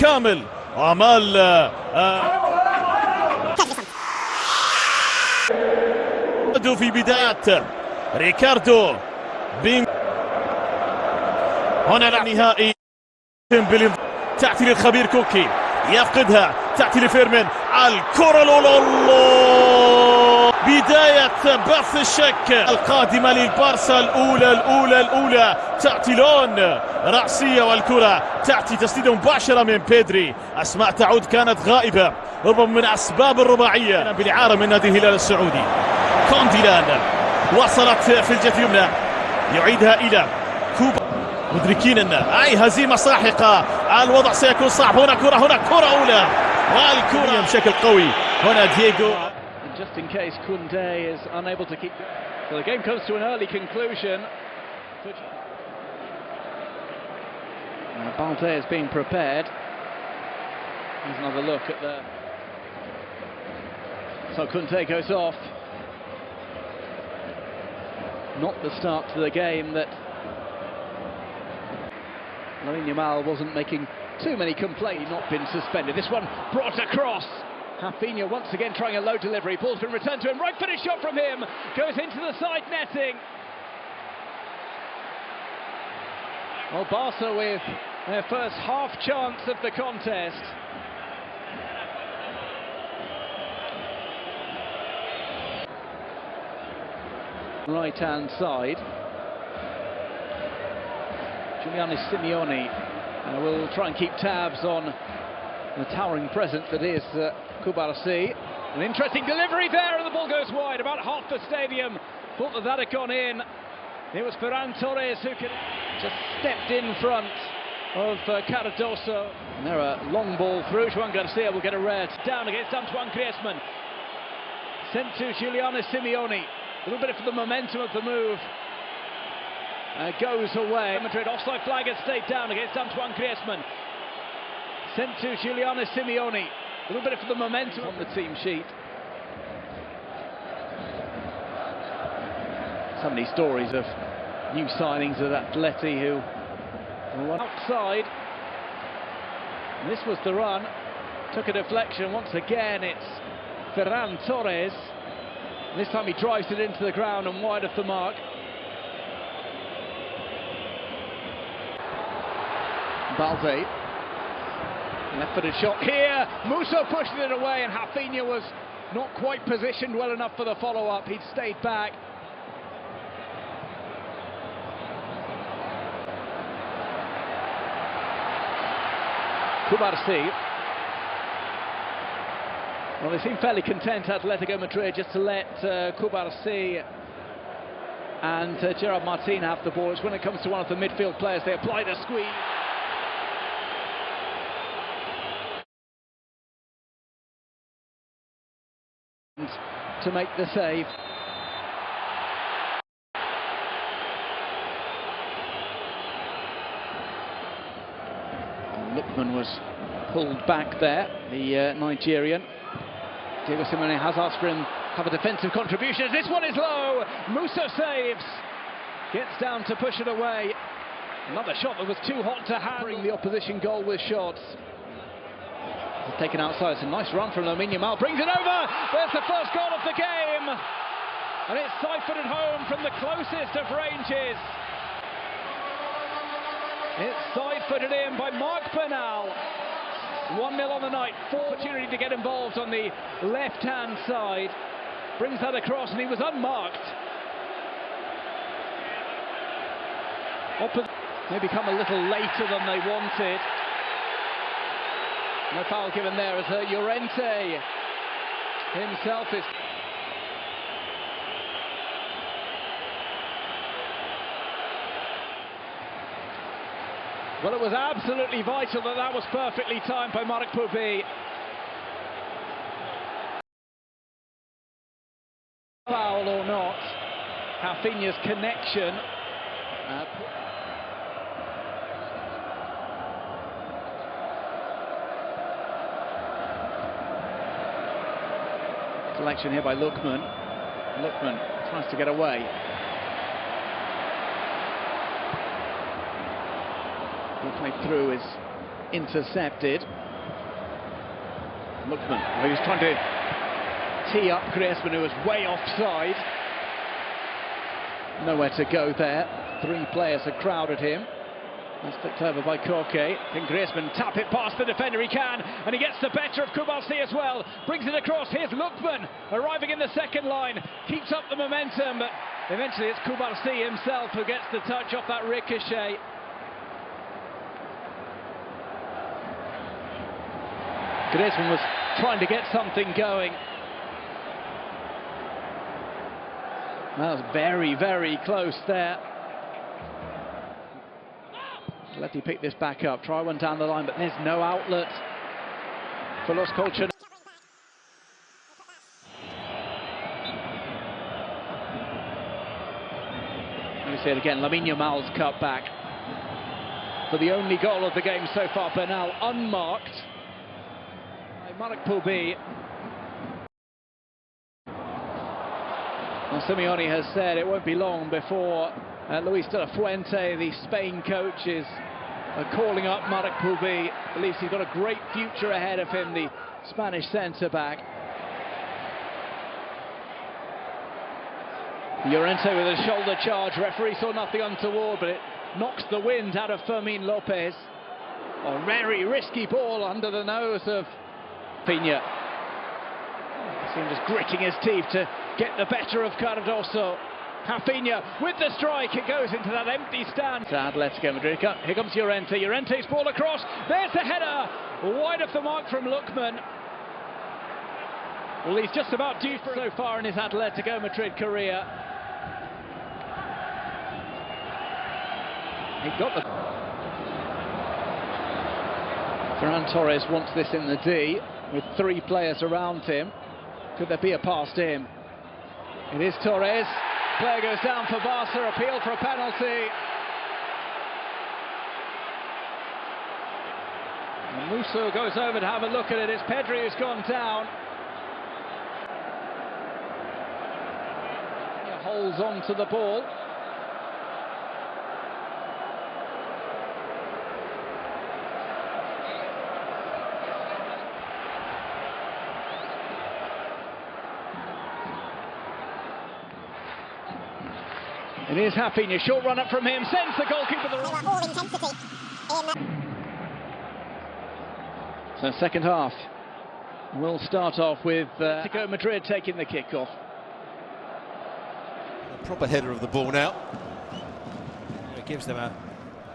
بالكامل. آمال في بداية ريكاردو هنا النهائي. تأتي للخبير كوكي، يفقدها، تأتي لفيرمين، الكرة بداية بث الشك القادمة للبارسا. الأولى تأتي لون رأسية، والكرة تأتي تسديدة مباشرة من بيدري. أسماء تعود كانت غائبة، ربما من أسباب الرباعية بالإعارة من نادي الهلال السعودي. كونديلان وصلت في الجهة اليمنى، يعيدها إلى كوبا. مدركين أن أي هزيمة ساحقة الوضع سيكون صعب. هنا كرة أولى، والكرة بشكل قوي. هنا دييغو. Just in case Koundé is unable to keep. So the game comes to an early conclusion. Balde is being prepared. Here's another look at the. So Koundé goes off. Not the start to the game that. Lamine Yamal wasn't making too many complaints. Not been suspended. This one brought across. Rafinha once again trying a low delivery. Ball's been returned to him. Right footed shot from him. Goes into the side netting. Well, Barca with their first half chance of the contest. Right hand side. Giuliano Simeone will try and keep tabs on the towering presence that is Copa. An interesting delivery there, and the ball goes wide. About half the stadium thought that had gone in. It was Ferran Torres who just stepped in front of Cardoso. And there a long ball through. Juan Garcia will get a red. Down against Antoine Griezmann. Sent to Giuliano Simeone. A little bit for the momentum of the move. Goes away. Madrid offside flag has stayed down against Antoine Griezmann. Sent to Giuliano Simeone. A little bit for the momentum on the team sheet. So many stories of new signings at Atleti who were outside. And this was the run. Took a deflection. Once again, it's Ferran Torres. And this time he drives it into the ground and wide of the mark. Balde. Left-footed shot here. Musso pushed it away, and Rafinha was not quite positioned well enough for the follow-up. He'd stayed back. Kubarsi. Well, they seem fairly content, Atletico Madrid, just to let Kubarsi and Gerard Martin have the ball. It's when it comes to one of the midfield players, they apply the squeeze. To make the save. Lookman was pulled back there, the Nigerian. Diego Simeone has asked for him to have a defensive contribution. As this one is low, Musso saves. Gets down to push it away. Another shot that was too hot to handle. The opposition goal with shots. Taken outside. It's a nice run from Lamine Yamal. Brings it over. There's the first goal of the game. And it's siphoned home from the closest of ranges. It's side-footed in by Marc Bernal. 1-0 on the night. Opportunity to get involved on the left-hand side. Brings that across, and he was unmarked. They become a little later than they wanted. No foul given there as Llorente himself is. Well, it was absolutely vital that was perfectly timed by Marc Pupi. Foul or not, Rafinha's connection. Selection here by Lookman. Lookman tries to get away. Ball played through is intercepted. Lookman, he was trying to tee up Griezmann, who was way offside. Nowhere to go there. 3 players had crowded him. That's flicked over by Koke. Can Griezmann tap it past the defender? He can, and he gets the better of Kubalsi as well. Brings it across. Here's Lookman arriving in the second line. Keeps up the momentum, but eventually it's Kubalsi himself who gets the touch off that ricochet. Griezmann was trying to get something going. That was very, very close there. Let him pick this back up. Try one down the line, but there's no outlet for Los Colchoneros. Let me see it again. Lamine Yamal's cut back for the only goal of the game so far. Bernal unmarked. Marek Pulbi. Well, Simeone has said it won't be long before Luis de la Fuente, the Spain coach, is calling up Marek Pulbi. Believes he's got a great future ahead of him, the Spanish centre-back. Llorente with a shoulder charge. Referee saw nothing untoward, but it knocks the wind out of Fermin Lopez. A very risky ball under the nose of Pina. Seems just gritting his teeth to get the better of Cardoso. Rafinha with the strike, it goes into that empty stand. To Atletico Madrid. Here comes Llorente. Llorente's ball across. There's the header, wide of the mark from Lookman. Well, he's just about due for so far in his Atletico Madrid career. He got the. Ferran Torres wants this in the D with 3 players around him. Could there be a pass to him? It is Torres. Player goes down for Barca. Appeal for a penalty. And Musso goes over to have a look at it. It's Pedri who's gone down. He holds on to the ball. It is Rafinha, short run up from him, sends the goalkeeper the wrong. All intensity So second half will start off with Atletico Madrid taking the kick-off. A proper header of the ball now. It gives them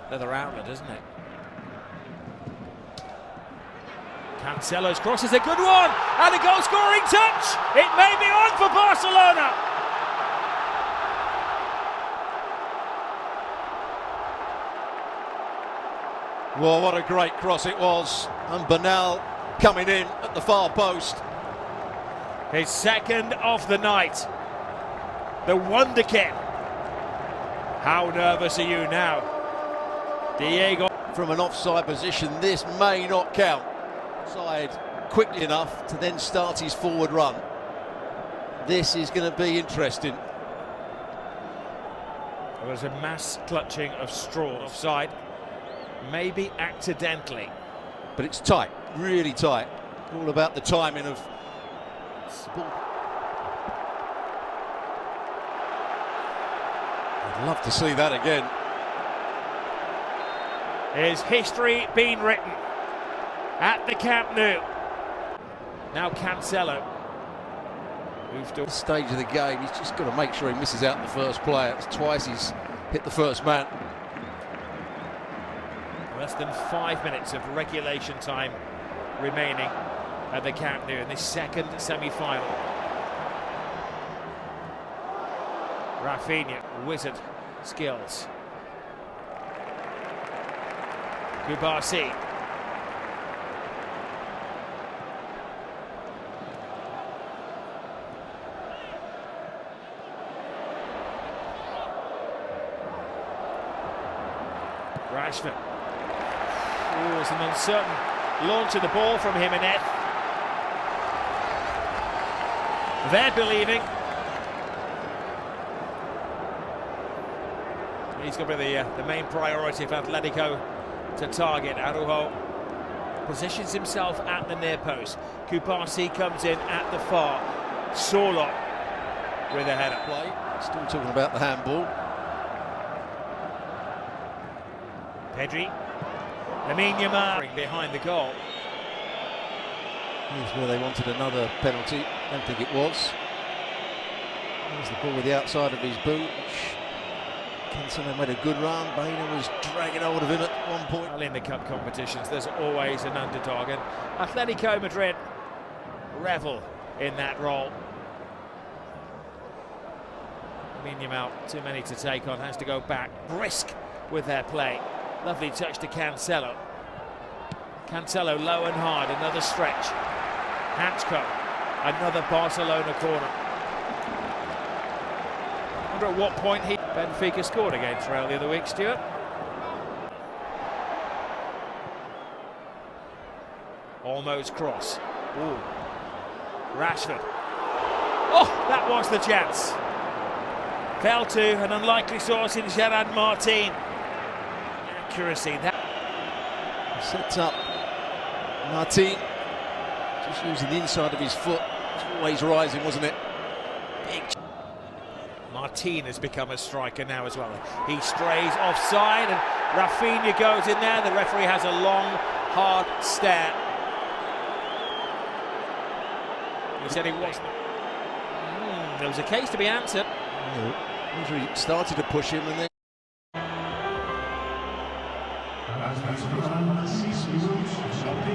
another outlet, doesn't it? Cancelo's cross is a good one, and a goal-scoring touch. It may be on for Barcelona. Well, what a great cross it was, and Bernal coming in at the far post. His second of the night. The wonder kid. How nervous are you now? Diego. From an offside position, this may not count. Side quickly enough to then start his forward run. This is going to be interesting. There was a mass clutching of straw offside. Maybe accidentally, but it's tight, really tight. All about the timing of. I'd love to see that again. Is history being written at the Camp Nou? Now Cancelo. Moves to the stage of the game. He's just got to make sure he misses out the first player. It's twice he's hit the first man. Less than 5 minutes of regulation time remaining at the Camp Nou in this second semi-final. Rafinha, wizard skills. Kubalsi. Rashford. Oh, it's an uncertain launch of the ball from Jimenez. They're believing. He's going to be the main priority for Atletico to target. Araujo positions himself at the near post. Kubasi comes in at the far. Sorloth with a header. Play. Still talking about the handball. Pedri. Lamine Yamal behind the goal. Here's where they wanted another penalty. Don't think it was. There's the ball with the outside of his boot. Cancelo made a good run. Baina was dragging hold of him at one point. Well, in the cup competitions, there's always an underdog, and Atletico Madrid revel in that role. Lamine Yamal, too many to take on, has to go back. Brisk with their play. Lovely touch to Cancelo. Cancelo low and hard, another stretch. Hansko, another Barcelona corner. I wonder at what point Benfica scored against Real the other week, Stuart. Almost cross. Ooh. Rashford. Oh, that was the chance. Fell to an unlikely source in Gerard Martin. Accuracy. That sets up Martin. Just using the inside of his foot. It's always rising, wasn't it? Big. Martin has become a striker now as well. He strays offside and Rafinha goes in there. The referee has a long, hard stare. He said he wasn't. There was a case to be answered. He started to push him and then.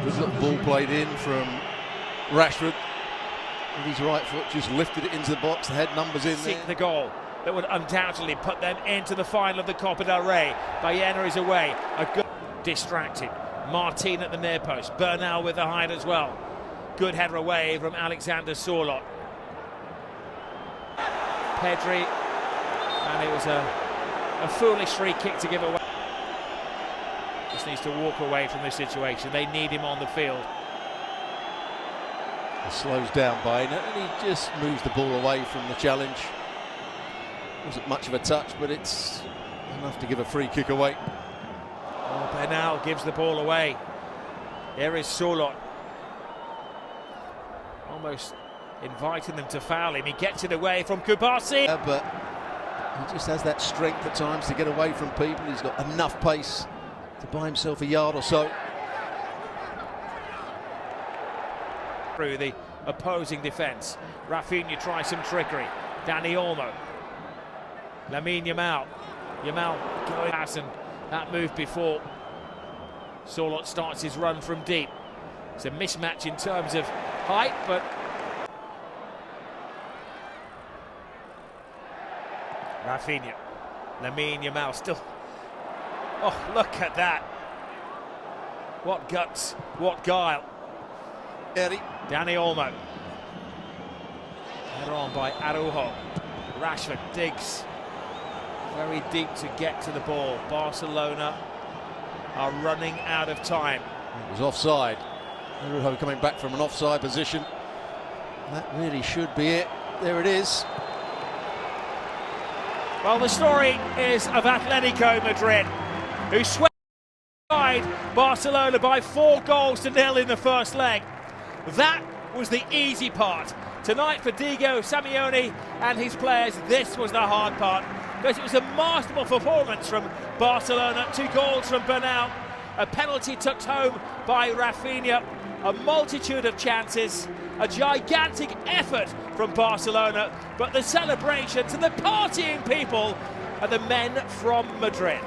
Good little ball played in from Rashford. With his right foot, just lifted it into the box. They had numbers in there. Seek the goal that would undoubtedly put them into the final of the Copa del Rey. Bayena is away. A good distracted. Martin at the near post. Bernal with the hide as well. Good header away from Alexander Sorloth. Pedri, and it was a foolish free kick to give away. Just needs to walk away from this situation. They need him on the field. He slows down Baina and he just moves the ball away from the challenge. Wasn't much of a touch, but it's enough to give a free kick away. Oh, Bernal gives the ball away. Here is Sorloth. Almost inviting them to foul him. He gets it away from Kubasi. But he just has that strength at times to get away from people. He's got enough pace to buy himself a yard or so. Through the opposing defence. Rafinha tries some trickery. Dani Olmo. Lamine Yamal. Yamal going past, and that move before. Sorloth starts his run from deep. It's a mismatch in terms of height, but Rafinha. Lamine Yamal still. Oh, look at that. What guts, what guile. Eddie. Dani Olmo. Header on by Araujo. Rashford digs very deep to get to the ball. Barcelona are running out of time. It was offside. Araujo coming back from an offside position. That really should be it. There it is. Well, the story is of Atletico Madrid, who swept Barcelona by 4-0 in the first leg. That was the easy part. Tonight for Diego Simeone and his players, this was the hard part, because it was a masterful performance from Barcelona. 2 goals from Bernal, a penalty tucked home by Rafinha, a multitude of chances, a gigantic effort from Barcelona, but the celebrations and the partying people are the men from Madrid.